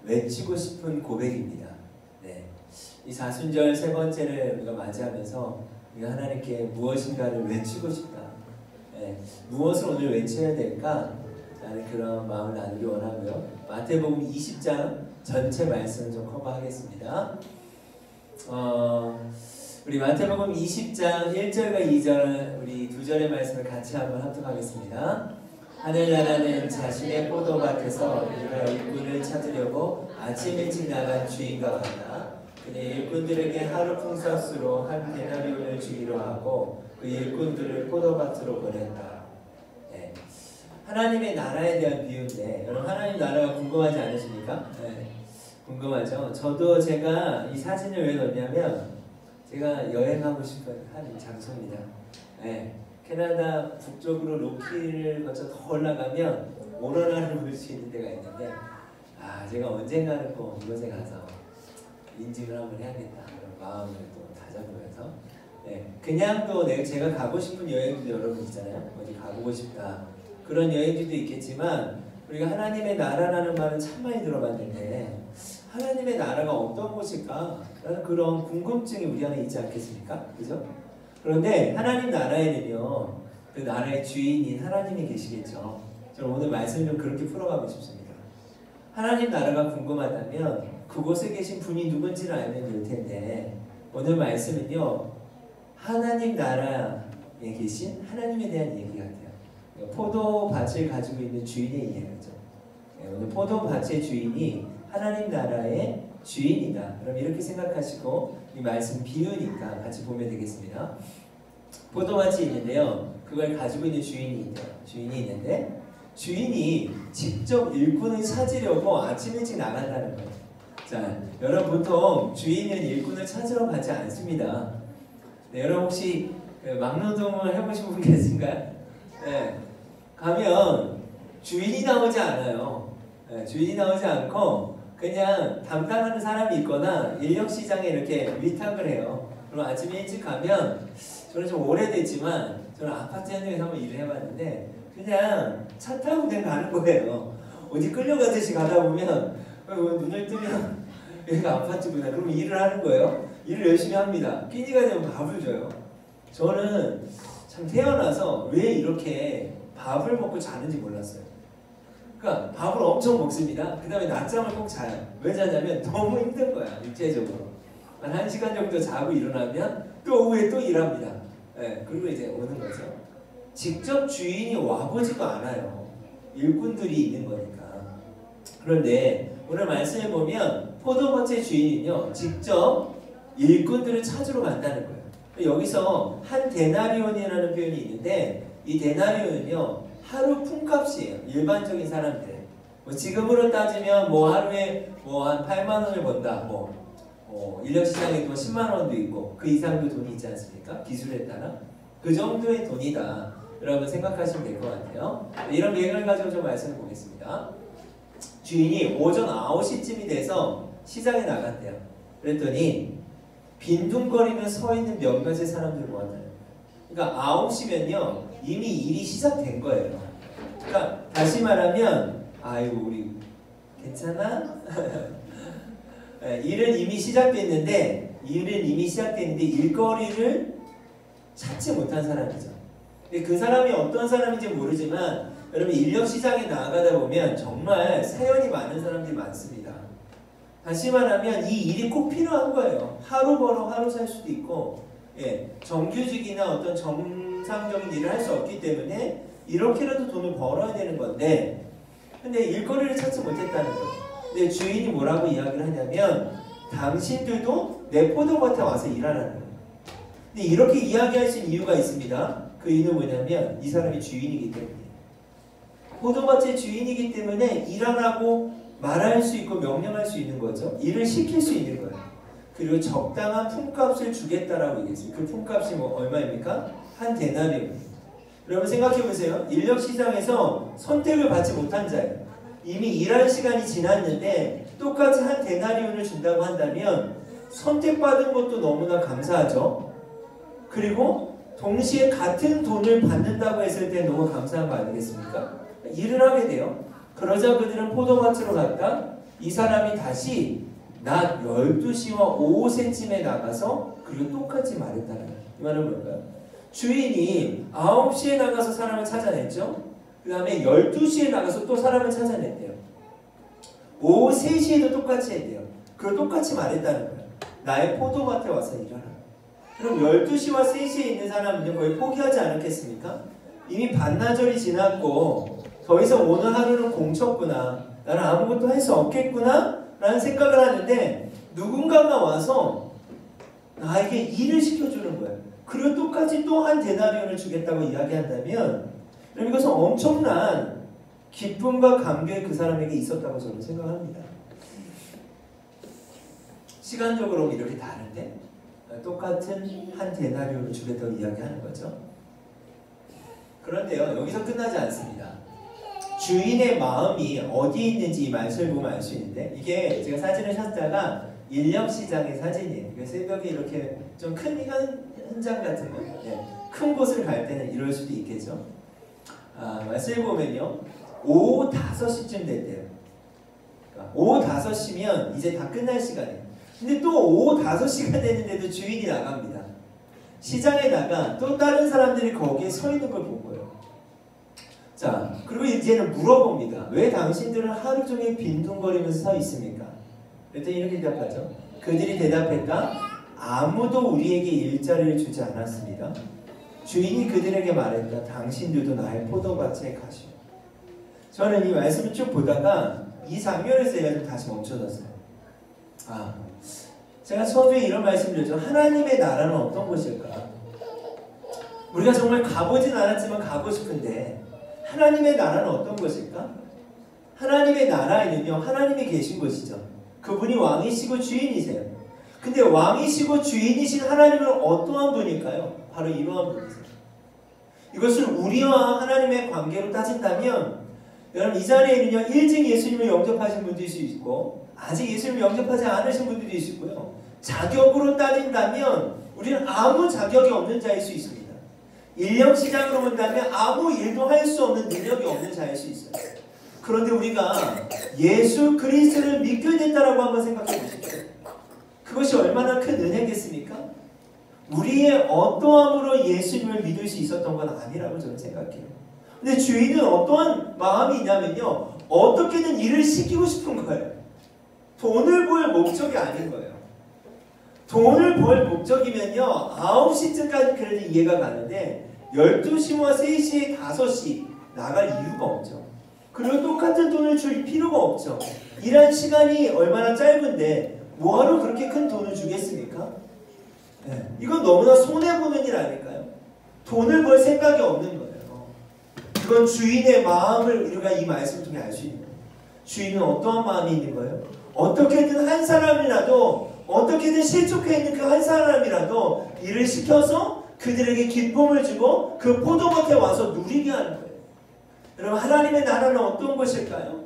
외치고 싶은 고백입니다. 네. 이 사순절 세 번째를 우리가 맞이하면서 우리가 하나님께 무엇인가를 외치고 싶다. 네. 무엇을 오늘 외쳐야 될까? 라는 그런 마음을 나누기 원하고요. 마태복음 20장 전체 말씀을 좀 커버하겠습니다. 우리 마태복음 20장 1절과 2절 우리 두 절의 말씀을 같이 한번 합독하겠습니다. 하늘나라는 자신의 포도밭에서 그가 일꾼을 찾으려고 아침 일찍 나간 주인과 같다. 그는 일꾼들에게 하루 풍사수로 한 데나리온을 주기로 하고 그 일꾼들을 포도밭으로 보냈다. 네. 하나님의 나라에 대한 비유인데 여러분 하나님 나라가 궁금하지 않으십니까? 네. 궁금하죠? 저도 제가 이 사진을 왜 넣냐면 제가 여행하고 싶은 한 장소입니다. 네. 캐나다 북쪽으로 로키를 거쳐 더 올라가면 오로라를 볼 수 있는 데가 있는데 제가 언젠가는 꼭 이곳에 가서 인증을 한번 해야겠다 그런 마음을 또 다잡으면서 그냥 또 제가 가고 싶은 여행지도 여러분 있잖아요. 어디 가보고 싶다 그런 여행지도 있겠지만 우리가 하나님의 나라라는 말은 참 많이 들어봤는데 하나님의 나라가 어떤 곳일까? 라는 그런 궁금증이 우리 안에 있지 않겠습니까? 그죠? 그런데 하나님 나라에는요 그 나라의 주인인 하나님이 계시겠죠. 저는 오늘 말씀 좀 그렇게 풀어가고 싶습니다. 하나님 나라가 궁금하다면 그곳에 계신 분이 누군지를 알면 될 텐데 오늘 말씀은요 하나님 나라에 계신 하나님에 대한 얘기 같아요. 포도밭을 가지고 있는 주인의 이야기죠. 오늘 포도밭의 주인이 하나님 나라의 주인이다. 그럼 이렇게 생각하시고 이 말씀 비유니까 같이 보면 되겠습니다. 포도밭이 있는데요. 그걸 가지고 있는 주인이 있는데 주인이 직접 일꾼을 찾으려고 아침 일찍 나간다는 거예요. 자, 여러분 보통 주인은 일꾼을 찾으러 가지 않습니다. 네, 여러분 혹시 막노동을 해보신 분 계신가요? 네, 가면 주인이 나오지 않아요. 네, 주인이 나오지 않고 그냥 담당하는 사람이 있거나 인력시장에 이렇게 위탁을 해요. 그럼 아침에 일찍 가면 저는 좀 오래됐지만 저는 아파트 현장에서 한번 일을 해봤는데 그냥 차 타고 그냥 가는 거예요. 어디 끌려가듯이 가다 보면 눈을 뜨면 여기가 아파트구나. 그러면 일을 하는 거예요. 일을 열심히 합니다. 끼니가 되면 밥을 줘요. 저는 참 태어나서 왜 이렇게 밥을 먹고 자는지 몰랐어요. 그러니까 밥을 엄청 먹습니다. 그 다음에 낮잠을 꼭 자요. 왜 자냐면 너무 힘든 거야. 육체적으로. 한 1시간 정도 자고 일어나면 또 오후에 또 일합니다. 네, 그리고 이제 오는 거죠. 직접 주인이 와보지도 않아요. 일꾼들이 있는 거니까. 그런데 오늘 말씀을 보면 포도밭의 주인은요 직접 일꾼들을 찾으러 간다는 거예요. 여기서 한 데나리온이라는 표현이 있는데 이 데나리온은요 하루 품값이에요. 일반적인 사람들. 지금으로 따지면 하루에 한 8만 원을 번다. 인력시장에도 10만 원도 있고 그 이상도 돈이 있지 않습니까? 기술에 따라. 그 정도의 돈이다. 여러분 생각하시면 될 것 같아요. 이런 계획을 가지고 좀 말씀을 보겠습니다. 주인이 오전 9시쯤이 돼서 시장에 나갔대요. 그랬더니 빈둥거리며 서 있는 몇 가지 사람들 모았다는 거예요. 그러니까 9시면요 이미 일이 시작된 거예요. 그러니까 다시 말하면 아이고 우리 괜찮아? 일은 이미 시작됐는데 일거리를 찾지 못한 사람이죠. 근데 그 사람이 어떤 사람인지 모르지만 여러분 인력시장에 나가다 보면 정말 사연이 많은 사람들이 많습니다. 다시 말하면 이 일이 꼭 필요한 거예요. 하루 벌어 하루 살 수도 있고 정규직이나 어떤 정상적인 일을 할 수 없기 때문에 이렇게라도 돈을 벌어야 되는 건데 근데 일거리를 찾지 못했다는 거예요. 근데 주인이 뭐라고 이야기를 하냐면 당신들도 내 포도밭에 와서 일하라는 거예요. 근데 이렇게 이야기할 수 있는 이유가 있습니다. 그 이유는 뭐냐면 이 사람이 주인이기 때문에 포도밭의 주인이기 때문에 일하라고 말할 수 있고 명령할 수 있는 거죠. 일을 시킬 수 있는 거예요. 그리고 적당한 품값을 주겠다라고 얘기했어요. 그 품값이 얼마입니까? 한 데나리온. 여러분 생각해보세요. 인력시장에서 선택을 받지 못한 자예요. 이미 일할 시간이 지났는데 똑같이 한 데나리온을 준다고 한다면 선택받은 것도 너무나 감사하죠. 그리고 동시에 같은 돈을 받는다고 했을 때 너무 감사한 거 아니겠습니까? 일을 하게 돼요. 그러자 그들은 포도밭으로 갔다 이 사람이 다시 낮 12시와 5cm에 나가서 그리고 똑같이 말했다는 거예요. 이 말은 뭘까요? 주인이 9시에 나가서 사람을 찾아냈죠. 그 다음에 12시에 나가서 또 사람을 찾아냈대요. 오후 3시에도 똑같이 했대요. 그리고 똑같이 말했다는 거예요. 나의 포도밭에 와서 일하라. 그럼 12시와 3시에 있는 사람은요, 거의 포기하지 않았겠습니까? 이미 반나절이 지났고 더 이상 오늘 하루는 공쳤구나, 나는 아무것도 할 수 없겠구나 라는 생각을 하는데, 누군가가 와서 나에게 일을 시켜주는 거예요. 그리고 똑같이 또 한 데나리온을 주겠다고 이야기한다면, 그럼 이것은 엄청난 기쁨과 감격이 그 사람에게 있었다고 저는 생각합니다. 시간적으로는 이렇게 다른데 똑같은 한 데나리온을 주겠다고 이야기하는 거죠. 그런데요, 여기서 끝나지 않습니다. 주인의 마음이 어디에 있는지 이 말씀을 보면 알 수 있는데, 이게 제가 사진을 찾다가 인력시장의 사진이에요. 새벽에 이렇게 좀 큰 현장 같은 거, 큰 곳을 갈 때는 이럴 수도 있겠죠. 말씀을 보면요, 오후 5시쯤 됐대요. 오후 5시면 이제 다 끝날 시간이에요. 근데 또 오후 5시가 됐는데도 주인이 나갑니다. 시장에 나가 또 다른 사람들이 거기에 서 있는 걸 본 거예요. 자, 그리고 이제는 물어봅니다. 왜 당신들은 하루 종일 빈둥거리면서 서 있습니까? 그랬더니 이렇게 대답하죠. 그들이 대답했다. 아무도 우리에게 일자리를 주지 않았습니다. 주인이 그들에게 말했다. 당신들도 나의 포도밭에 가시오. 저는 이 말씀을 쭉 보다가 이 장면에서 제가 좀 다시 멈춰졌어요. 제가 처음에 이런 말씀을 드렸죠. 하나님의 나라는 어떤 곳일까? 우리가 정말 가보진 않았지만 가고 싶은데, 하나님의 나라는 어떤 것일까? 하나님의 나라에는요, 하나님이 계신 곳이죠. 그분이 왕이시고 주인이세요. 근데 왕이시고 주인이신 하나님은 어떠한 분일까요? 바로 이러한 분이세요. 이것을 우리와 하나님의 관계로 따진다면, 여러분 이 자리에는요, 일찍 예수님을 영접하신 분도 있을 수 있고 아직 예수님을 영접하지 않으신 분들도 있고요. 자격으로 따진다면 우리는 아무 자격이 없는 자일 수 있습니다. 인력시장으로 본다면 아무 일도 할 수 없는 능력이 없는 자일 수 있어요. 그런데 우리가 예수 그리스도를 믿게 됐다라고 한번 생각해 보십시오. 그것이 얼마나 큰 은혜겠습니까? 우리의 어떠함으로 예수님을 믿을 수 있었던 건 아니라고 저는 생각해요. 근데 주인은 어떠한 마음이 있냐면요, 어떻게든 일을 시키고 싶은 거예요. 돈을 벌 목적이 아닌 거예요. 돈을 벌 목적이면요, 9시쯤까지 그래도 이해가 가는데 12시와 3시, 5시 나갈 이유가 없죠. 그리고 똑같은 돈을 줄 필요가 없죠. 일한 시간이 얼마나 짧은데 뭐하러 그렇게 큰 돈을 주겠습니까? 이건 너무나 손해보는 일 아닐까요? 돈을 벌 생각이 없는 거예요. 이건 주인의 마음을 우리가 이 말씀을 통해 알 수 있는 거예요. 주인은 어떠한 마음이 있는 거예요? 어떻게든 한 사람이라도, 어떻게든 실족해 있는 그 한 사람이라도 일을 시켜서 그들에게 기쁨을 주고 그 포도밭에 와서 누리게 하는 거예요. 여러분, 하나님의 나라는 어떤 것일까요?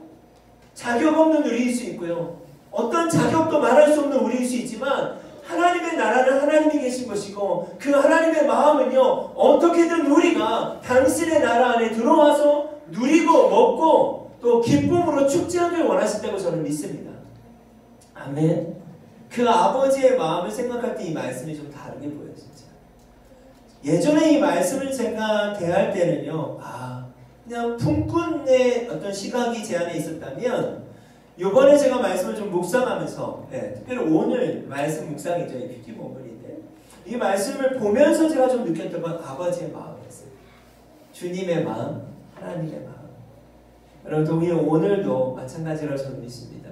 자격 없는 우리일 수 있고요, 어떤 자격도 말할 수 없는 우리일 수 있지만, 하나님의 나라는 하나님이 계신 것이고, 그 하나님의 마음은요, 어떻게든 우리가 당신의 나라 안에 들어와서 누리고 먹고 또 기쁨으로 축제하길 원하신다고 저는 믿습니다. 아멘. 그 아버지의 마음을 생각할 때 이 말씀이 좀 다르게 보여요, 진짜. 예전에 이 말씀을 제가 대할 때는요, 그냥 품꾼의 어떤 시각이 제 안에 있었다면, 이번에 제가 말씀을 좀 묵상하면서, 특별히 오늘 말씀 묵상이죠. 이 뷰티 본문인데, 이 말씀을 보면서 제가 좀 느꼈던 건 아버지의 마음이었어요. 주님의 마음, 하나님의 마음. 여러분, 동의해 오늘도 마찬가지라고 저는 믿습니다.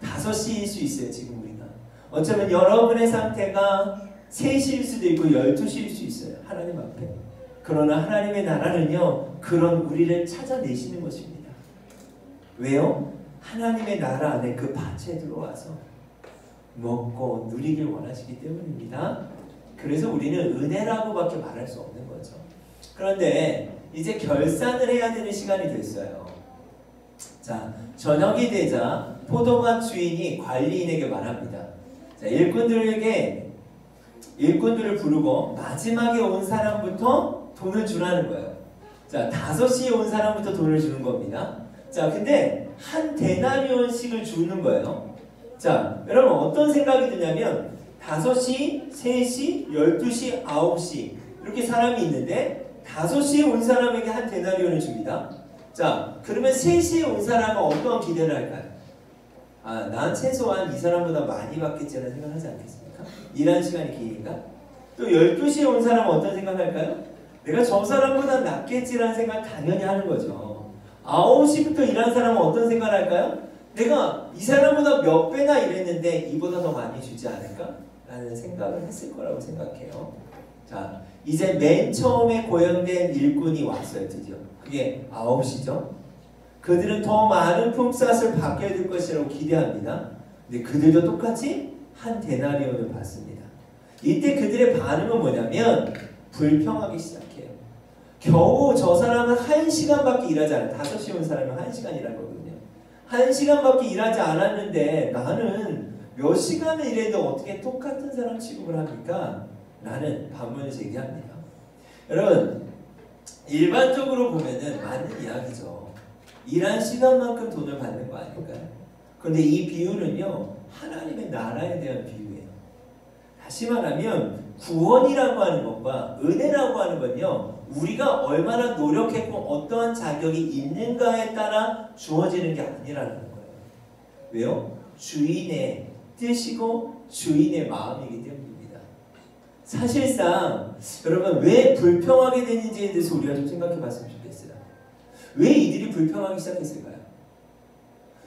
5시일 수 있어요, 지금 우리가. 어쩌면 여러분의 상태가 3시일 수도 있고 12시일 수 있어요, 하나님 앞에. 그러나 하나님의 나라는요, 그런 우리를 찾아내시는 것입니다. 왜요? 하나님의 나라 안에 그 밭에 들어와서 먹고 누리길 원하시기 때문입니다. 그래서 우리는 은혜라고밖에 말할 수 없는 거죠. 그런데 이제 결산을 해야 되는 시간이 됐어요. 자, 저녁이 되자 포도밭 주인이 관리인에게 말합니다. 자, 일꾼들을 부르고 마지막에 온 사람부터 돈을 주라는 거예요. 자, 5시에 온 사람부터 돈을 주는 겁니다. 자, 근데 한 데나리온씩을 주는 거예요. 자, 여러분 어떤 생각이 드냐면 5시, 3시, 12시, 9시 이렇게 사람이 있는데 5시에 온 사람에게 한 데나리온을 줍니다. 자, 그러면 3시에 온 사람은 어떤 기대를 할까요? 아, 난 최소한 이 사람보다 많이 받겠지라는 생각을 하지 않겠습니까? 일하는 시간이 기니까. 또 12시에 온 사람은 어떤 생각할까요? 내가 저 사람보다 낫겠지라는 생각을 당연히 하는 거죠. 9시부터 일하는 사람은 어떤 생각을 할까요? 내가 이 사람보다 몇 배나 일했는데 이보다 더 많이 주지 않을까? 라는 생각을 했을 거라고 생각해요. 자, 이제 맨 처음에 고용된 일꾼이 왔어요. 드디어. 그게 9시죠. 그들은 더 많은 품삯을 받게 될 것이라고 기대합니다. 근데 그들도 똑같이 한 데나리온을 받습니다. 이때 그들의 반응은 뭐냐면 불평하기 시작해요. 겨우 저 사람은 1시간밖에 일하지 않아요. 5시에 온 사람은 1시간 일한 거거든요. 1시간밖에 일하지 않았는데 나는 몇 시간을 일해도 어떻게 똑같은 사람 취급을 합니까? 라는 반문을 제기합니다. 여러분, 일반적으로 보면은 맞는 이야기죠. 일한 시간만큼 돈을 받는 거 아닐까요? 그런데 이 비유는요, 하나님의 나라에 대한 비유예요. 다시 말하면 구원이라고 하는 것과 은혜라고 하는 건요, 우리가 얼마나 노력했고 어떠한 자격이 있는가에 따라 주어지는 게 아니라는 거예요. 왜요? 주인의 뜻이고 주인의 마음이기 때문입니다. 사실상 여러분 왜 불평하게 되는지에 대해서 우리가 좀 생각해 봤으면 좋겠어요. 왜 이들이 불평하기 시작했을까요?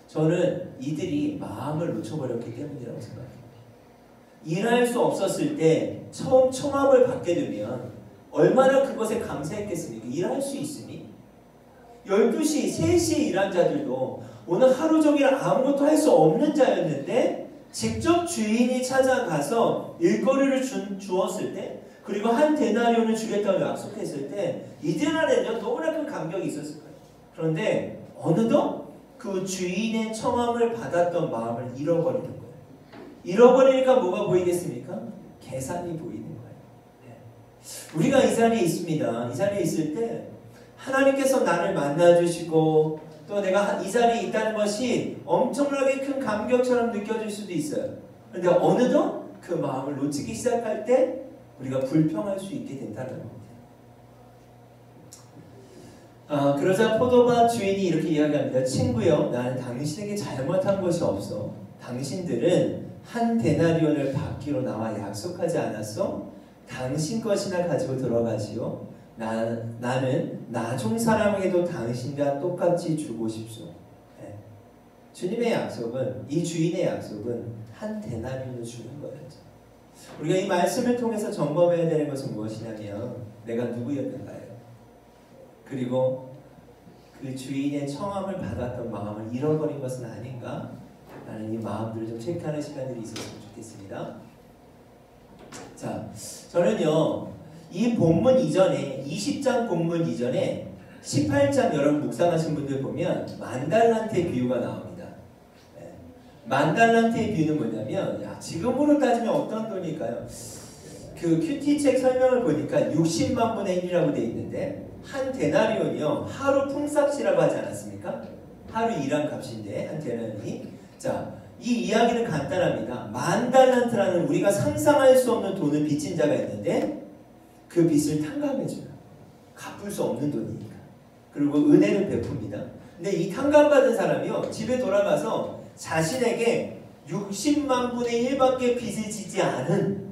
저는 이들이 마음을 놓쳐버렸기 때문이라고 생각해요. 일할 수 없었을 때 처음 청함을 받게 되면 얼마나 그것에 감사했겠습니까? 일할 수 있으니 12시, 3시에 일한 자들도 오늘 하루 종일 아무것도 할 수 없는 자였는데 직접 주인이 찾아가서 일거리를 주었을 때 그리고 한 데나리온을 주겠다고 약속했을 때 이들한테는 너무나 큰 감격이 있었을 거예요. 그런데 어느덧 그 주인의 청함을 받았던 마음을 잃어버리는 거예요. 잃어버리니까 뭐가 보이겠습니까? 계산이 보이는 거예요. 우리가 이 자리에 있습니다. 이 자리에 있을 때 하나님께서 나를 만나주시고 또 내가 이 자리에 있다는 것이 엄청나게 큰 감격처럼 느껴질 수도 있어요. 그런데 어느덧 그 마음을 놓치기 시작할 때 우리가 불평할 수 있게 된다는 겁니다. 그러자 포도밭 주인이 이렇게 이야기합니다. 친구여, 나는 당신에게 잘못한 것이 없어. 당신들은 한 데나리온을 받기로 나와 약속하지 않았어? 당신 것이나 가지고 들어가지요. 나는 나중 사람에게도 당신과 똑같이 주고 싶소. 네. 주님의 약속은, 이 주인의 약속은 한 데나리온을 주는 거예요. 우리가 이 말씀을 통해서 점검해야 되는 것은 무엇이냐면 내가 누구였는가요? 그리고 그 주인의 청함을 받았던 마음을 잃어버린 것은 아닌가? 라는 이 마음들을 좀 체크하는 시간들이 있었으면 좋겠습니다. 자, 저는요 이 본문 이전에 20장 본문 이전에 18장 여러분 묵상하신 분들 보면 만달란트의 비유가 나옵니다. 네. 만달란트의 비유는 뭐냐면 지금으로 따지면 어떤 돈일까요? 그 큐티 책 설명을 보니까 60만 분의 1이라고 되어 있는데 한 데나리온이요 하루 품삯이라고 하지 않았습니까? 하루 일한 값인데 한 데나리온이. 자, 이 이야기는 간단합니다. 만달란트라는 우리가 상상할 수 없는 돈을 빚진 자가 있는데 그 빚을 탕감해줘요. 갚을 수 없는 돈이니까. 그리고 은혜를 베풉니다. 근데 이 탕감받은 사람이요 집에 돌아가서 자신에게 60만 분의 1밖에 빚을 지지 않은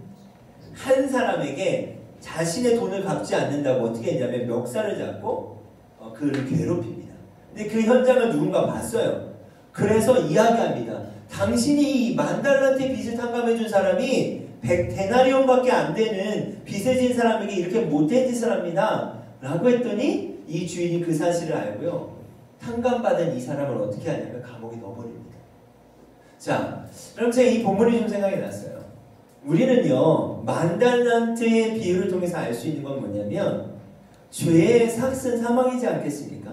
한 사람에게 자신의 돈을 갚지 않는다고 어떻게 했냐면 멱살을 잡고 그를 괴롭힙니다. 근데 그 현장을 누군가 봤어요. 그래서 이야기합니다. 당신이 이 만달란트의 빚을 탕감해준 사람이 100데나리온밖에 안 되는 빚을 진 사람에게 이렇게 못된 짓을 합니다. 라고 했더니 이 주인이 그 사실을 알고요. 탕감받은 이 사람을 어떻게 하냐면 감옥에 넣어버립니다. 자, 그럼 제가 이 본문이 좀 생각이 났어요. 우리는요 만달란트의 비유를 통해서 알 수 있는 건 뭐냐면 죄의 삭은 사망이지 않겠습니까?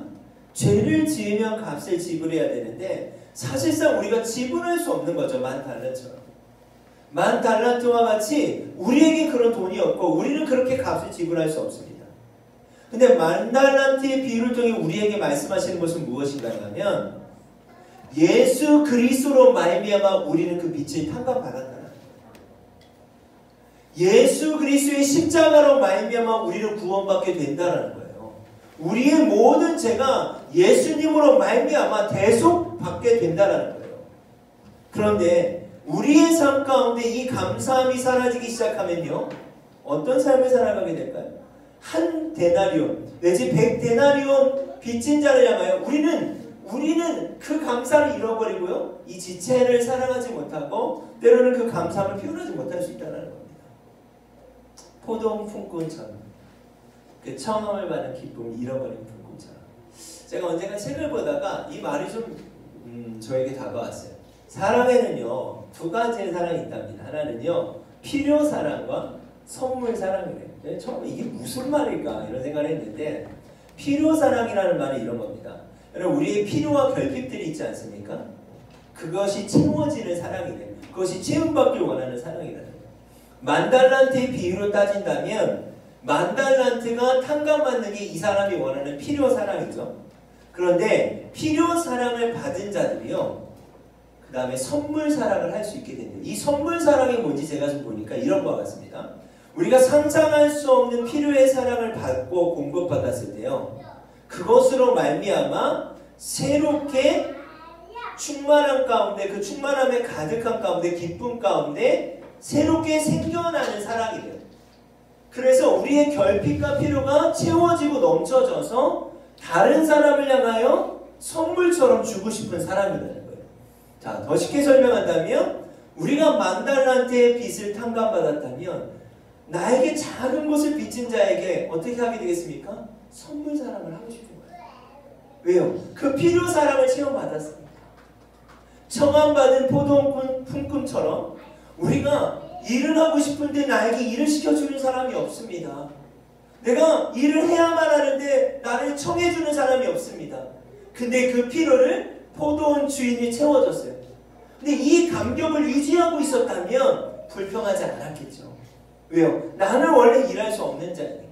죄를 지으면 값을 지불해야 되는데 사실상 우리가 지불할 수 없는 거죠. 만달란트처럼. 만달란트와 같이 우리에게 그런 돈이 없고 우리는 그렇게 값을 지불할 수 없습니다. 근데 만달란트의 비유를 통해 우리에게 말씀하시는 것은 무엇인가 하면 예수 그리스도로 말미암아 우리는 그 빛을 탕감받았다는 거예요. 예수 그리스도의 십자가로 말미암아 우리는 구원받게 된다는 거예요. 우리의 모든 죄가 예수님으로 말미암아 대속받게 된다는 거예요. 그런데 우리의 삶 가운데 이 감사함이 사라지기 시작하면요, 어떤 삶을 살아가게 될까요? 한 데나리온 내지 100데나리온 빚진 자를 향하여 우리는 그 감사를 잃어버리고요, 이 지체를 사랑하지 못하고 때로는 그 감사함을 표현하지 못할 수 있다는 겁니다. 포도원 품꾼처럼, 그 청함을 받는 기쁨을 잃어버린 품꾼처럼. 제가 언젠가 책을 보다가 이 말이 좀 저에게 다가왔어요. 사랑에는요, 두 가지의 사랑이 있답니다. 하나는요, 필요 사랑과 선물 사랑이래요. 처음에 이게 무슨 말일까 이런 생각을 했는데, 필요 사랑이라는 말이 이런 겁니다. 여러분, 우리의 필요와 결핍들이 있지 않습니까? 그것이 채워지는 사랑이래요. 그것이 채움받길 원하는 사랑이라는 거예요. 만달란트의 비유로 따진다면 만달란트가 탕감받는 게 이 사람이 원하는 필요 사랑이죠. 그런데 필요 사랑을 받은 자들이요, 그 다음에 선물 사랑을 할 수 있게 됩니다. 이 선물 사랑이 뭔지 제가 좀 보니까 이런 것 같습니다. 우리가 상상할 수 없는 필요의 사랑을 받고 공급받았을 때요, 그것으로 말미암아 새롭게 충만함 가운데, 그 충만함에 가득한 가운데, 기쁨 가운데 새롭게 생겨나는 사랑이 돼요. 그래서 우리의 결핍과 필요가 채워지고 넘쳐져서 다른 사람을 향하여 선물처럼 주고 싶은 사람이라는 거예요. 자, 더 쉽게 설명한다면 우리가 만달란트의 빚을 탕감받았다면 나에게 작은 것을 빚진 자에게 어떻게 하게 되겠습니까? 선물 사랑을 하고 싶은 거예요. 왜요? 그 필요 사랑을 체험받았습니다. 청함받은 포도원 품꾼처럼 우리가 일을 하고 싶은데 나에게 일을 시켜주는 사람이 없습니다. 내가 일을 해야만 하는데 나를 청해주는 사람이 없습니다. 근데 그 필요를 포도원 주인이 채워줬어요. 근데 이 감격을 유지하고 있었다면 불평하지 않았겠죠. 왜요? 나는 원래 일할 수 없는 자니까.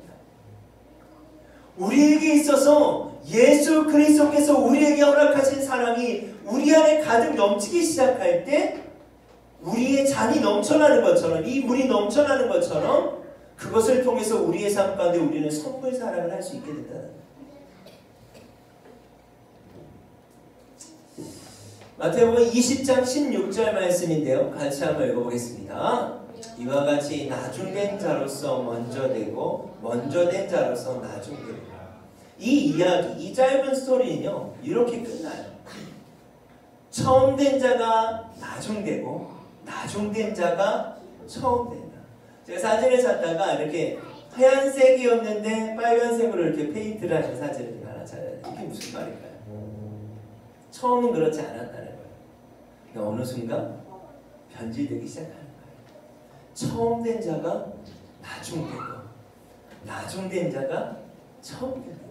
우리에게 있어서 예수 그리스도께서 우리에게 허락하신 사랑이 우리 안에 가득 넘치기 시작할 때 우리의 잔이 넘쳐나는 것처럼, 이 물이 넘쳐나는 것처럼 그것을 통해서 우리의 삶 가운데 우리는 선물 사랑을 할 수 있게 된다는 거예요. 마태복음 20장 16절 말씀인데요, 같이 한번 읽어보겠습니다. 이와 같이 나중된 자로서 먼저 되고 먼저 된 자로서 나중되리라. 이 이야기, 이 짧은 스토리는요, 이렇게 끝나요. 처음 된 자가 나중되고 나중된 자가 처음 된다. 제가 사진을 찾다가 이렇게 하얀색이었는데 빨간색으로 이렇게 페인트를 하신 사진을 하나 찾아요. 이게 무슨 말일까요? 처음은 그렇지 않았다는 거예요. 그러니까 어느 순간 변질되기 시작하는 거예요. 처음 된 자가 나중되고 나중된 자가 처음 된다.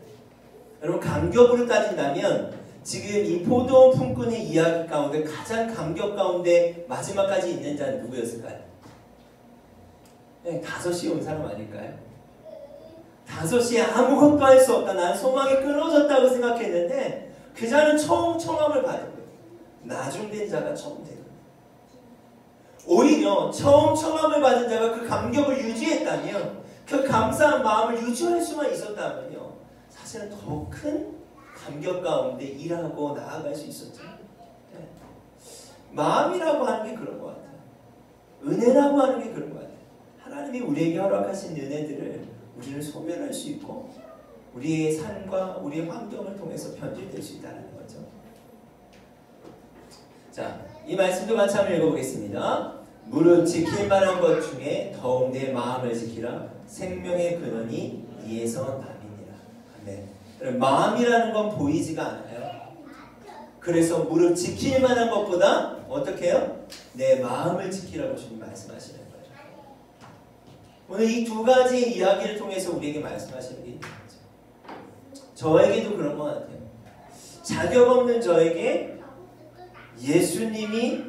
여러분, 감격으로 따진다면 지금 이 포도원 품꾼의 이야기 가운데 가장 감격 가운데 마지막까지 있는 자는 누구였을까요? 네, 5시에 온 사람 아닐까요? 5시에 아무것도 할 수 없다, 난 소망이 끊어졌다고 생각했는데 그 자는 처음 청함을 받은 거예요. 나중된 자가 처음 된 거예요. 오히려 처음 청함을 받은 자가 그 감격을 유지했다면, 그 감사한 마음을 유지할 수만 있었다면요, 사실은 더 큰 감격 가운데 일하고 나아갈 수 있었죠. 네. 마음이라고 하는 게 그런 것 같아요. 은혜라고 하는 게 그런 것 같아요. 하나님이 우리에게 허락하신 은혜들을 우리는 소멸할 수 있고 우리의 삶과 우리의 환경을 통해서 변질될 수 있다는 거죠. 자, 이 말씀도 같이 한번 읽어보겠습니다. 무릇 지킬 만한 것 중에 더욱 내 마음을 지키라. 생명의 근원이 이에서 남이니라. 아멘. 마음이라는 건 보이지가 않아요. 그래서 무릇 지킬 만한 것보다 어떻게 해요? 내 마음을 지키라고 주님 말씀하시는 거예요. 오늘 이 두 가지 이야기를 통해서 우리에게 말씀하시는 게 있는 거죠. 저에게도 그런 것 같아요. 자격 없는 저에게 예수님이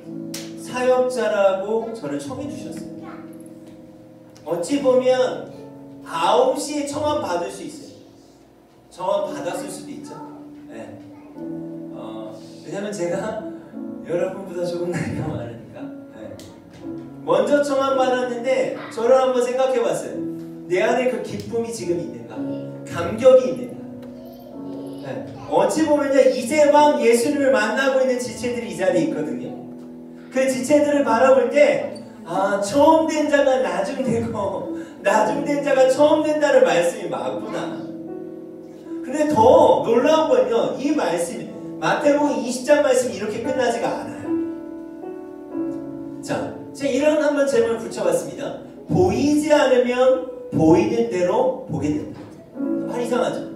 사역자라고 저를 청해 주셨어요. 어찌 보면 9시에 청함 받을 수 있어요. 청함 받았을 수도 있죠. 네. 왜냐면 제가 여러분보다 조금 나이가 많으니까. 네. 먼저 청함 받았는데 저를 한번 생각해봤어요. 내 안에 그 기쁨이 지금 있는가? 감격이 있는가? 네. 어찌 보면요, 이제 막 예수님을 만나고 있는 지체들이 이 자리에 있거든요. 그 지체들을 바라볼 때, 아, 처음 된 자가 나중 되고 나중 된 자가 처음 된다는 말씀이 맞구나. 근데 더 놀라운 건요, 이 말씀이 마태복음 20장 말씀이 이렇게 끝나지가 않아요. 자, 제가 이런 한번 제목을 붙여봤습니다. 보이지 않으면 보이는 대로 보게 된다. 말 이상하죠?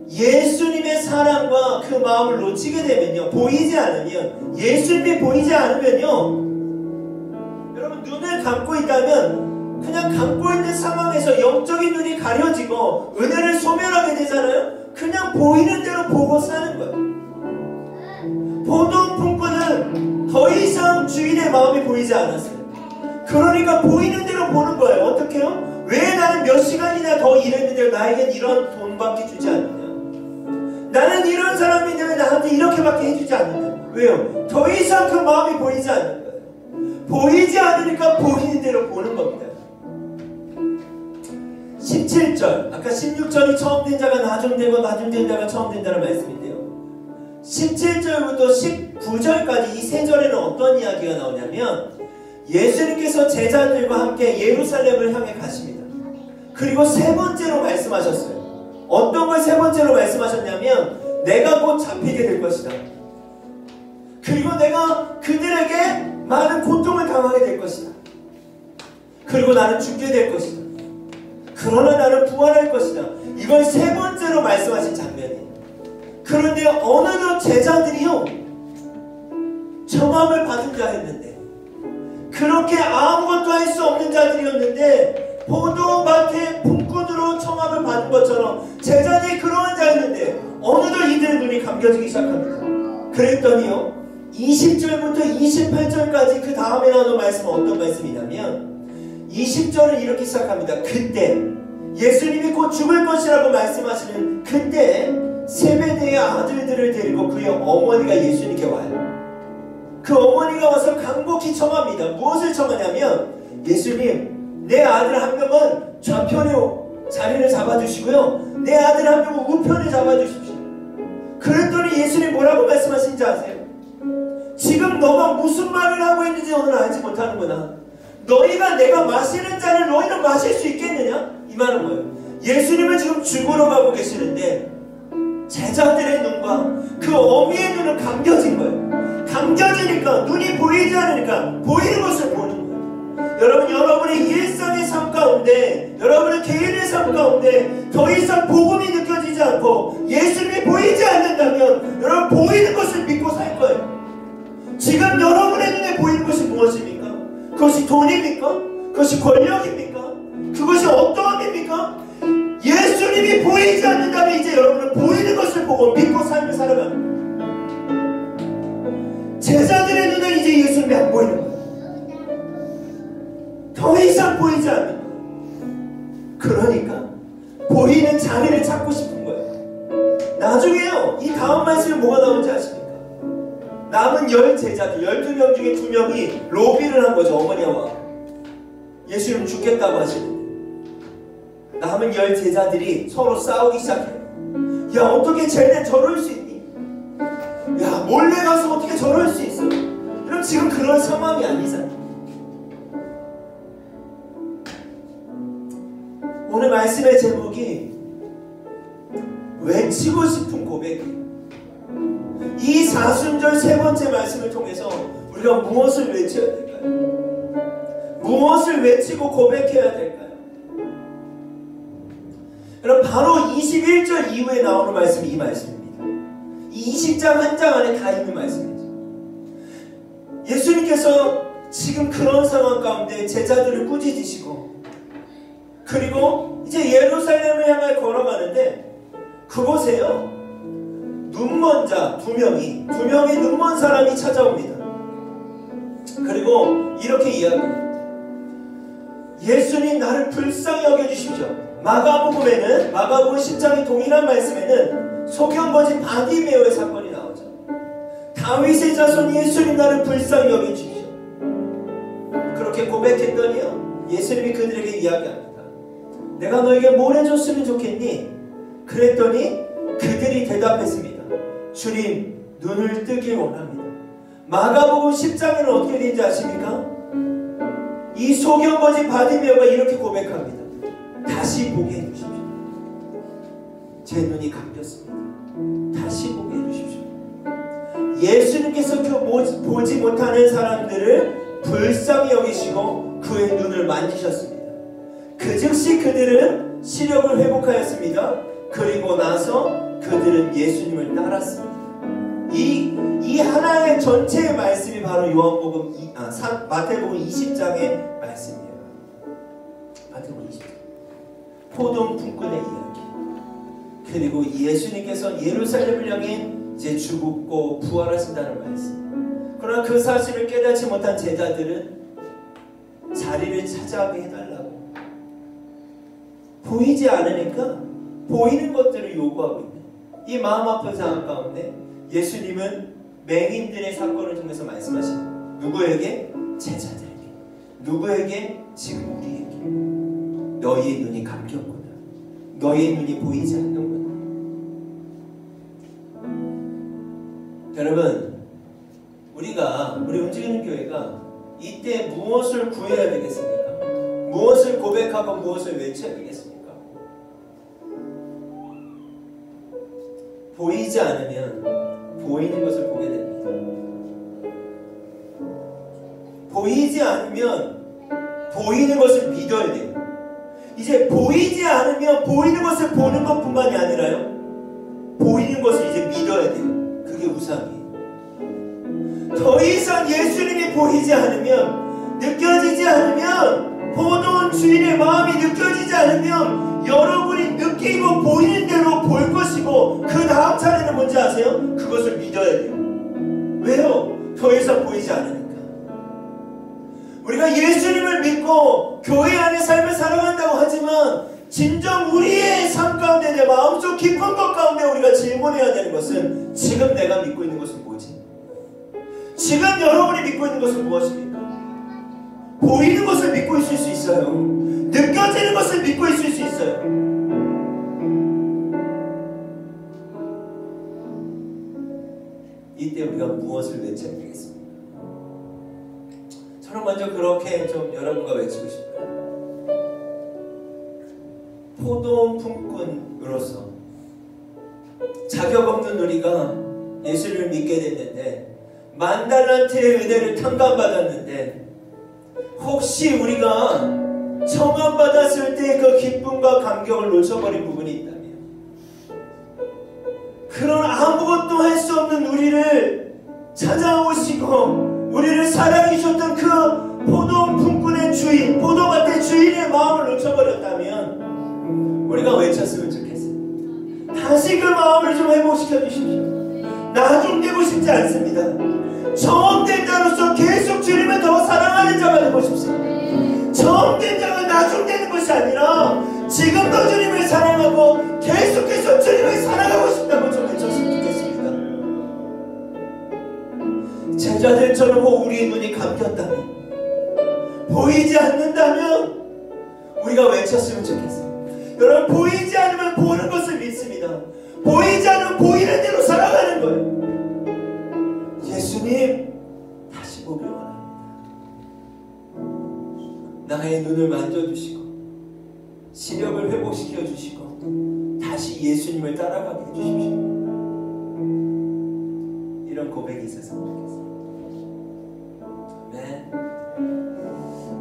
예수님의 사랑과 그 마음을 놓치게 되면요, 보이지 않으면, 예수님이 보이지 않으면요, 여러분 눈을 감고 있다면 그냥 감고 있는 상황에서 영적인 눈이 가려지고 은혜를 소멸하게 되잖아요. 그냥 보이는 대로 보고 사는 거예요. 보통 품꾼은 더 이상 주인의 마음이 보이지 않았어요. 그러니까 보이는 대로 보는 거예요. 어떻게 해요? 왜 나는 몇 시간이나 더 일했는데 나에겐 이런 돈밖에 주지 않느냐? 나는 이런 사람인데 왜 나한테 이렇게밖에 해주지 않느냐? 왜요? 더 이상 그 마음이 보이지 않는 거예요. 보이지 않으니까 보이는 대로 보는 겁니다. 17절, 아까 16절이 처음 된 자가 나중 되고 나중 된 자가 처음 된다는 말씀인데요, 17절부터 19절까지 이 세 절에는 어떤 이야기가 나오냐면, 예수님께서 제자들과 함께 예루살렘을 향해 가십니다. 그리고 세 번째로 말씀하셨어요. 어떤 걸 세 번째로 말씀하셨냐면, 내가 곧 잡히게 될 것이다. 그리고 내가 그들에게 많은 고통을 당하게 될 것이다. 그리고 나는 죽게 될 것이다. 그러나 나는 부활할 것이다. 이걸 세 번째로 말씀하신 장면이에요. 그런데 어느덧 제자들이요, 청함을 받은 자였는데, 그렇게 아무것도 할 수 없는 자들이었는데, 포도밭의 품꾼으로 청함을 받은 것처럼 제자들이 그러한 자였는데 어느덧 이들의 눈이 감겨지기 시작합니다. 그랬더니요, 20절부터 28절까지 그 다음에 나오는 말씀은 어떤 말씀이냐면, 20절은 이렇게 시작합니다. 그때 예수님이 곧 죽을 것이라고 말씀하시는 그때 세베대의 아들들을 데리고 그의 어머니가 예수님께 와요. 그 어머니가 와서 간곡히 청합니다. 무엇을 청하냐면, 예수님, 내 아들 한 명은 좌편에 자리를 잡아주시고요, 내 아들 한 명은 우편에 잡아주십시오. 그랬더니 예수님 뭐라고 말씀하신지 아세요? 지금 너가 무슨 말을 하고 있는지 너는 알지 못하는구나. 너희가 내가 마시는 잔을 너희는 마실 수 있겠느냐? 이 말은 뭐예요? 예수님은 지금 죽으러 가고 계시는데 제자들의 눈과 그 어미의 눈은 감겨진 거예요. 감겨지니까, 눈이 보이지 않으니까 보이는 것을 보는 거예요. 여러분, 여러분의 일상의 삶 가운데, 여러분의 개인의 삶 가운데 더 이상 복음이 느껴지지 않고 예수님이 보이지 않는다면 여러분 보이는 것을 믿고 살 거예요. 지금 여러분의 눈에 보이는 것이 무엇입니까? 그것이 돈입니까? 그것이 권력입니까? 그것이 어떠함입니까? 예수님이 보이지 않는다면 이제 여러분은 보이는 것을 보고 믿고 삶을 살아갑니다. 제자들의 눈은 이제 예수님이 안 보이는 거예요. 더 이상 보이지 않는 거예요. 그러니까 보이는 자리를 찾고 싶은 거예요. 나중에요, 이 다음 말씀에 뭐가 나오는지 아십니까? 남은 10제자들 12명 중에 2명이 로비를 한 거죠. 어머니와 예수님 죽겠다고 하시는데 남은 10제자들이 서로 싸우기 시작해요. 야, 어떻게 쟤네 저럴 수 있니? 야, 몰래 가서 어떻게 저럴 수 있어? 그럼 지금 그런 상황이 아니잖아. 오늘 말씀의 제목이 외치고 싶은 고백이에요. 이 사순절 세 번째 말씀을 통해서 우리가 무엇을 외쳐야 될까요? 무엇을 외치고 고백해야 될까요? 여러분, 바로 21절 이후에 나오는 말씀이 이 말씀입니다. 이 20장 한 장 안에 다 있는 말씀이죠. 예수님께서 지금 그런 상황 가운데 제자들을 꾸짖으시고, 그리고 이제 예루살렘을 향해 걸어가는데 그곳에요, 눈먼 자 두 명의 눈먼 사람이 찾아옵니다. 그리고 이렇게 이야기합니다. 예수님, 나를 불쌍히 여겨주십시오. 마가복음 10장의 동일한 말씀에는 소경거지 바디메오의 사건이 나오죠. 다윗의 자손 예수님 나를 불쌍히 여겨주십시오. 그렇게 고백했더니요, 예수님이 그들에게 이야기합니다. 내가 너에게 뭘 해줬으면 좋겠니? 그랬더니 그들이 대답했습니다. 주님, 눈을 뜨길 원합니다. 마가복음 10장에는 어떻게 되는지 아십니까? 이 소경거지 바디메오가 이렇게 고백합니다. 다시 보게 해주십시오. 제 눈이 감겼습니다. 다시 보게 해주십시오. 예수님께서 그 보지 못하는 사람들을 불쌍히 여기시고 그의 눈을 만지셨습니다. 그 즉시 그들은 시력을 회복하였습니다. 그리고 나서 그들은 예수님을 따랐습니다. 이 하나의 전체의 말씀이 바로 마태복음 20장의 말씀이에요. 마태복음 20장. 포도원 품꾼의 이야기. 그리고 예수님께서 예루살렘을 향해 이제 죽고 부활하신다는 말씀. 그러나 그 사실을 깨닫지 못한 제자들은 자리를 차지하게 해달라고, 보이지 않으니까 보이는 것들을 요구하고 있는 이 마음 아픈 상황 가운데 예수님은 맹인들의 사건을 통해서 말씀하시는, 누구에게? 제자들에게. 누구에게? 지금 우리에게. 너희의 눈이 감겼구나. 너희의 눈이 보이지 않는구나. 여러분, 우리 움직이는 교회가 이때 무엇을 구해야 되겠습니까? 무엇을 고백하고 무엇을 외쳐야 되겠습니까? 보이지 않으면 보이는 것을 보게 됩니다. 보이지 않으면 보이는 것을 믿어야 돼요. 이제 보이지 않으면 보이는 것을 보는 것뿐만이 아니라요, 보이는 것을 이제 믿어야 돼요. 그게 우상이에요. 더 이상 예수님이 보이지 않으면, 느껴지지 않으면, 포도원 주인의 마음이 느껴지지 않으면 여러분이 느끼고 보이는 대로 볼 것이고, 그 다음 차례는 뭔지 아세요? 그것을 믿어야 돼요. 왜요? 더 이상 보이지 않으니까. 우리가 예수님을 믿고 교회 안에 삶을 살아간다고 하지만 진정 우리의 삶 가운데, 내 마음속 깊은 것 가운데 우리가 질문해야 되는 것은, 지금 내가 믿고 있는 것은 뭐지? 지금 여러분이 믿고 있는 것은 무엇입니까? 보이는 것을 믿고 있을 수 있어요. 느껴지는 것을 믿고 있을 수 있어요. 이때 우리가 무엇을 외쳐야 되겠습니까? 저는 먼저 그렇게 좀 여러분과 외치고 싶어요. 포도원 품꾼으로서 자격 없는 우리가 예수를 믿게 됐는데, 만달란트의 은혜를 탕감받았는데, 혹시 우리가 청함받았을 때 그 기쁨과 감격을 놓쳐버린 부분이 있다면, 그런 아무것도 할 수 없는 우리를 찾아오시고 우리를 사랑해 주셨던 그 포도원 품꾼의 주인, 포도밭의 주인의 마음을 놓쳐버렸다면 우리가 외쳤으면 좋겠어요. 다시 그 마음을 좀 회복시켜 주십시오. 나중되고 싶지 않습니다. 처음된 자로서 계속 주님을 더 사랑하는 자가 되고 싶습니다. 처음된 자가 나중되는 것이 아니라 지금도 주님을 사랑하고 계속해서 주님을 사랑하고 싶다고 좀 외쳤으면 좋겠습니다. 제자들처럼 우리의 눈이 감겼다면, 보이지 않는다면 우리가 외쳤으면 좋겠어요. 여러분, 보이지 않으면 보는 것을 믿습니다. 보이지 않으면 보이는 대로 살아가는 거예요. 예수님, 다시 보길 원합니다. 나의 눈을 만져주시고 시력을 회복시켜 주시고 다시 예수님을 따라가게 해주십시오. 이런 고백이 있었으면 좋겠습니다. 네,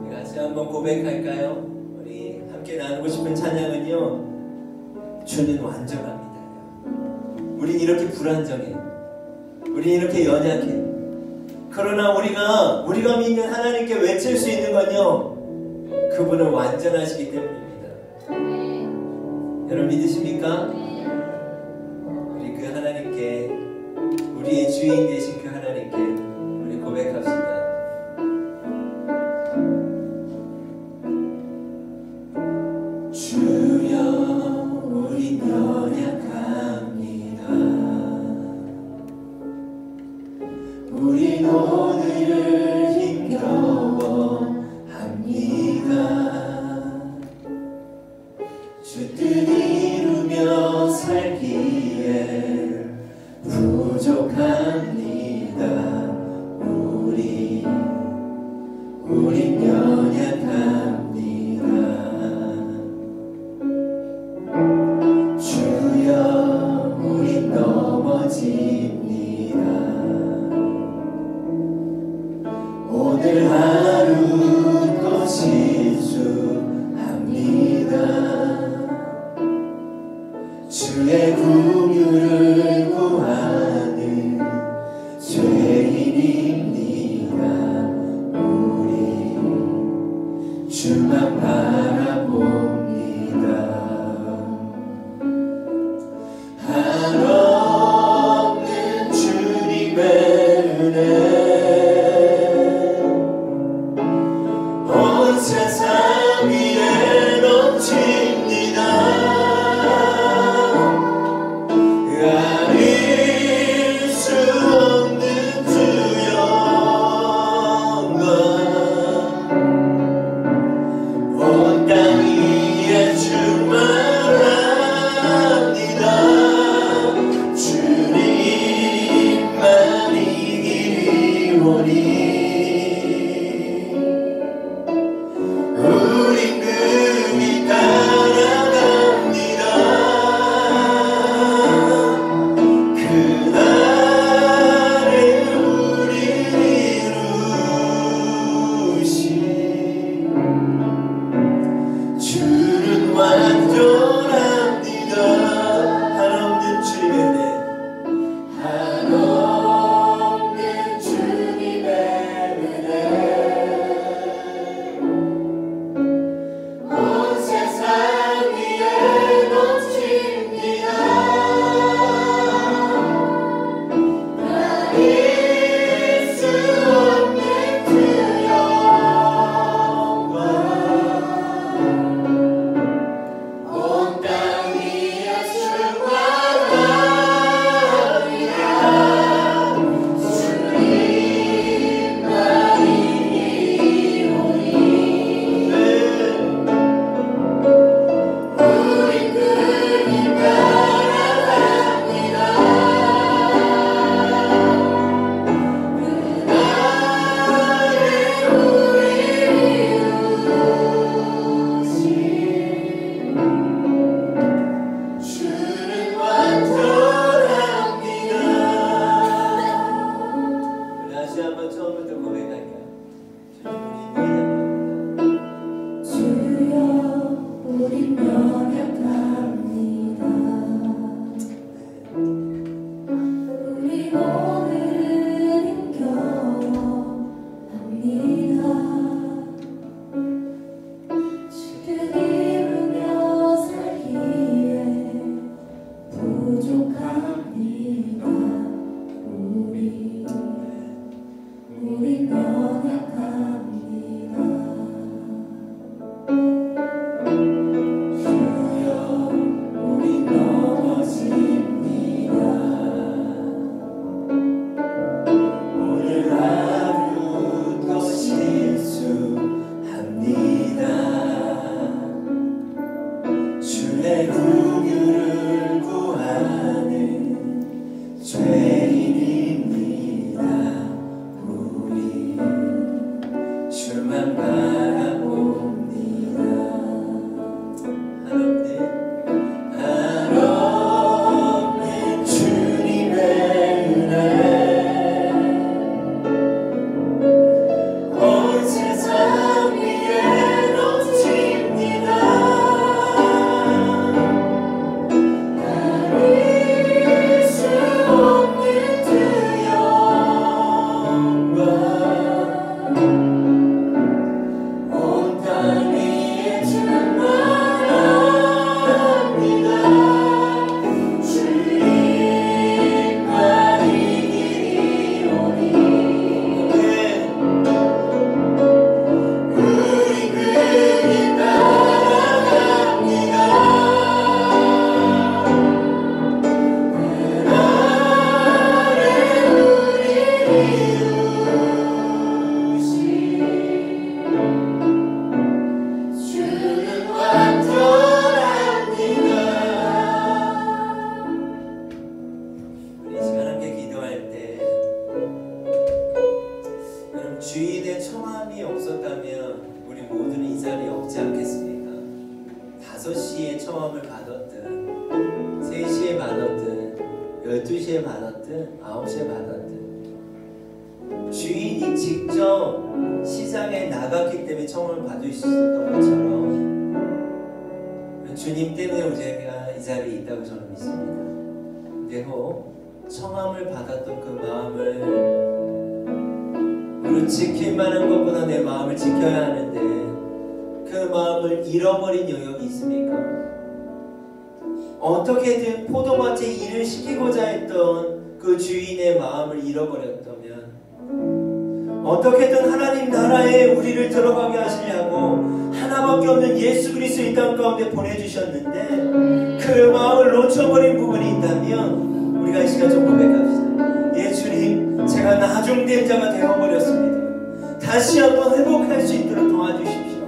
우리 같이 한번 고백할까요? 우리 함께 나누고 싶은 찬양은요, 주는 완전합니다. 우린 이렇게 불완전해. 우린 이렇게 연약해. 그러나 우리가 믿는 하나님께 외칠 수 있는 건요, 그분은 완전하시기 때문입니다. 여러분 믿으십니까? 우리 그 하나님께, 우리의 주인 되신 그 하나님께 우리 고백합시다. 주여, 우린 연약합니다. 오늘 하루 또 실수합니다. 주의 긍휼을 구하는 죄인입니다. 우리 주만 바라봅니다. 한없는 주님의 은혜 온 세상 위에 넘칩니다. 가릴 수 없는 주 영광 온 땅 위에 충만합니다. 주님만 이기리오니 우린 그리 따라갑니다. 그날에 우리 이루신 주는 완전합니다. 한없는 주님의 은혜 한없는 주님의 은혜 온 세상 위에 넘칩니다. 가릴 수 없는 그 영광 온 땅 위에 충만합니다. 주님만 이기리오니 우린 그리 따라갑니다. 그날에 우리 이루신 주는 완전합니다. 우리 다시 한번 처음부터 고백할까요? 주님 우리 연약합니다. 주여 우린 연약합니다. 우리 오늘은 힘겨워합니다. 주를 이루며 살기에 부족합니다. 우린 연약합니다. 주여 우린 넘어집니다. 오늘 하루 또 실수합니다. 주의 긍휼을 구하는 죄인입니다. 우리 주만 바라봅니다. 한없는 주님의 은혜 온 세상 위에 넘칩니다. 가릴 수 없는 그 영광 온 땅 위에 충만합니다. 주님만 이기리오니 우린 그리 따라갑니다. 그날에 우리 이루신 주는 완전합니다. 우리 시간 함께 기도할 때 여러분 주인의 청함이 없었다면 우리 모두는 이 자리에 없지 않겠습니까? 5시에 청함을 받았든 3시에 받았든 12시에 받았든 9시에 받았든 주인이 직접 시장에 나갔기 때문에 청함을 받을 수 있었던 것처럼 주님 때문에 우리가 이 자리에 있다고 저는 믿습니다. 그리고 청함을 받았던 그 마음을 우리 지킬 만한 것보다 내 마음을 지켜야 하는데 그 마음을 잃어버린 영역이 있습니까? 어떻게든 포도밭에 일을 시키고자 했던 그 주인의 마음을 잃어버렸다면 어떻게든 하나님 나라에 우리를 들어가게 하시려고 하나밖에 없는 예수 그리스도 이 땅 가운데 보내주셨는데 그 마음을 놓쳐버린 부분이 있다면 우리가 이 시간 좀 고백합시다. 예 주님, 제가 나중된 자가 되어버렸습니다. 다시 한번 회복할 수 있도록 도와주십시오.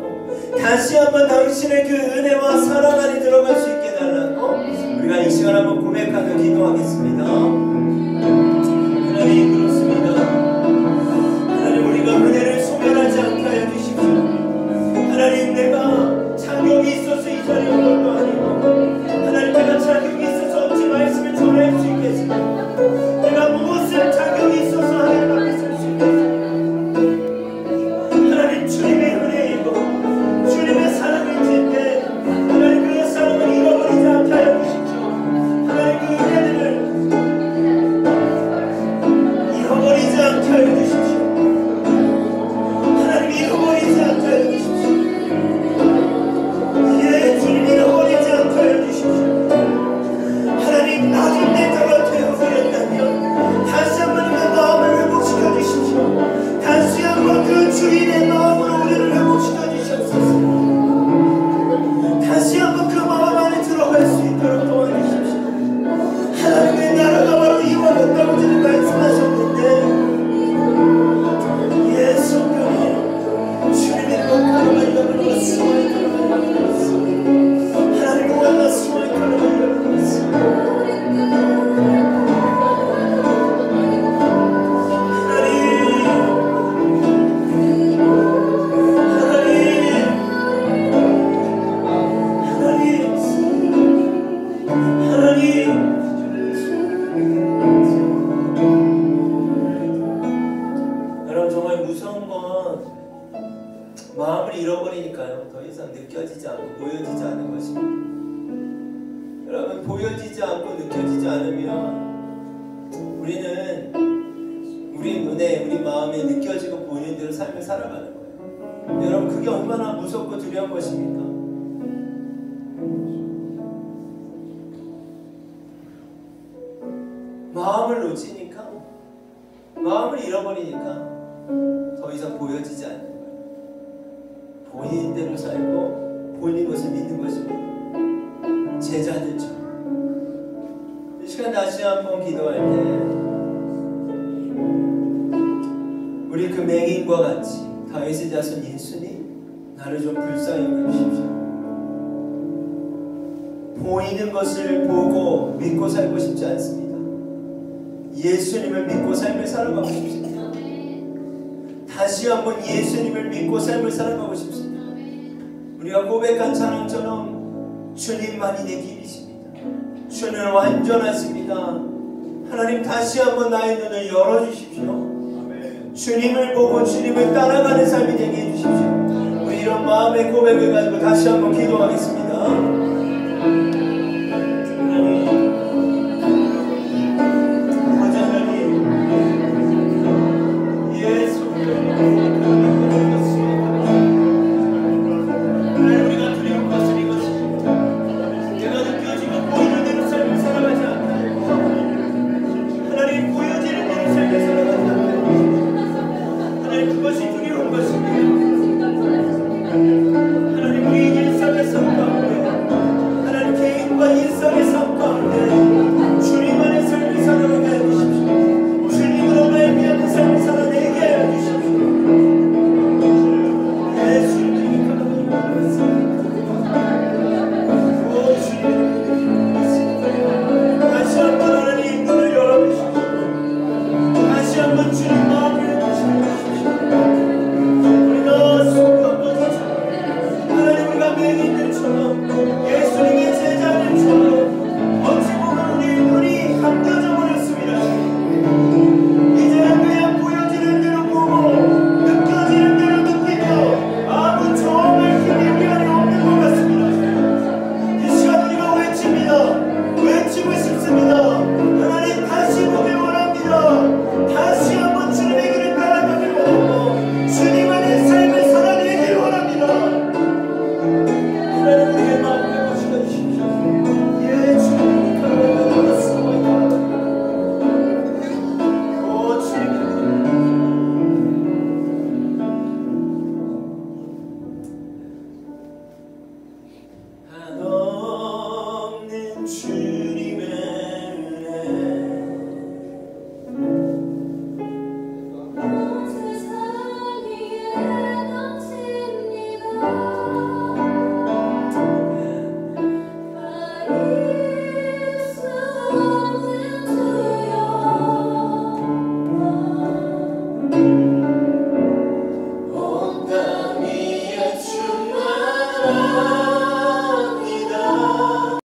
다시 한번 당신의 그 은혜와 사랑 안에 들어갈 수 있게 달라고 우리가 이 시간 한번 고백하며 기도하겠습니다. 하나님, 그렇습니다. 하나님, 우리가 은혜를 소멸하지 않게 하여 주십시오. 하나님, 내가 자격이 있어서 이 자리에 온 것도 아니고 하나님, 내가 자격이 있어서 어찌 말씀을 전할 수 있겠습니까? 내가 무엇을 자격이 있어서 하나님 앞에 설 수 있겠습니까? 하나님, 주님의 은혜이고 주님의 사랑을 줄 때 하나님 그 사랑을 잃어버리지 않게 하여 주십시오. 하나님 그 은혜들을 잃어버리지 않게 하여 주십시오. 하나님 잃어버리지 않게 하여 주십시오. 예, 주님 잃어버리지 않게 하여 주십시오. 하나님 나중된 자가 되어버렸다면 다시 한번 그 마음을 회복시켜 주십시오. 다시 한번 그 주인의 마음으로 우리를 회복시켜 주시옵소서. 다시 한번 그 마음 안에 들어갈 수 있도록 도와주십시오. 하나님의 나라가 바로 이와 같다고 주님 말씀하셨는데 예, 성령이 주님의 것으로 말려버리고 수고의 걸음을 말려버렸어. 하나님과 나 수고의 걸음을 말려버렸어. 여러분, 정말 무서운 건 마음을 잃어버리니까요, 더 이상 느껴지지 않고 보여지지 않는 것입니다. 여러분, 보여지지 않고 느껴지지 않으면 우리는 우리 눈에, 우리 마음에 느껴지고 보이는 대로 삶을 살아가는 거예요. 여러분, 그게 얼마나 무섭고 두려운 것입니까? 마음을 놓치니까, 마음을 잃어버리니까 더 이상 보여지지 않는 거예요. 보이는 대로 살고 보이는 것을 믿는 것입니다. 제자들처럼. 이 시간 다시 한번 기도할 때 우리 그 맹인과 같이 다윗의 자손 예수님, 나를 좀 불쌍히 여겨주십시오. 보이는 것을 보고 믿고 살고 싶지 않습니다. 예수님을 믿고 삶을 살아가고 싶습니다. 다시 한번 예수님을 믿고 삶을 살아가고 싶습니다. 우리가 고백한 찬양처럼 주님만이 내 길이십니다. 주는 완전하십니다. 하나님, 다시 한번 나의 눈을 열어주십시오. 주님을 보고 주님을 따라가는 삶이 되게 해주십시오. 우리 이런 마음의 고백을 가지고 다시 한번 기도하겠습니다.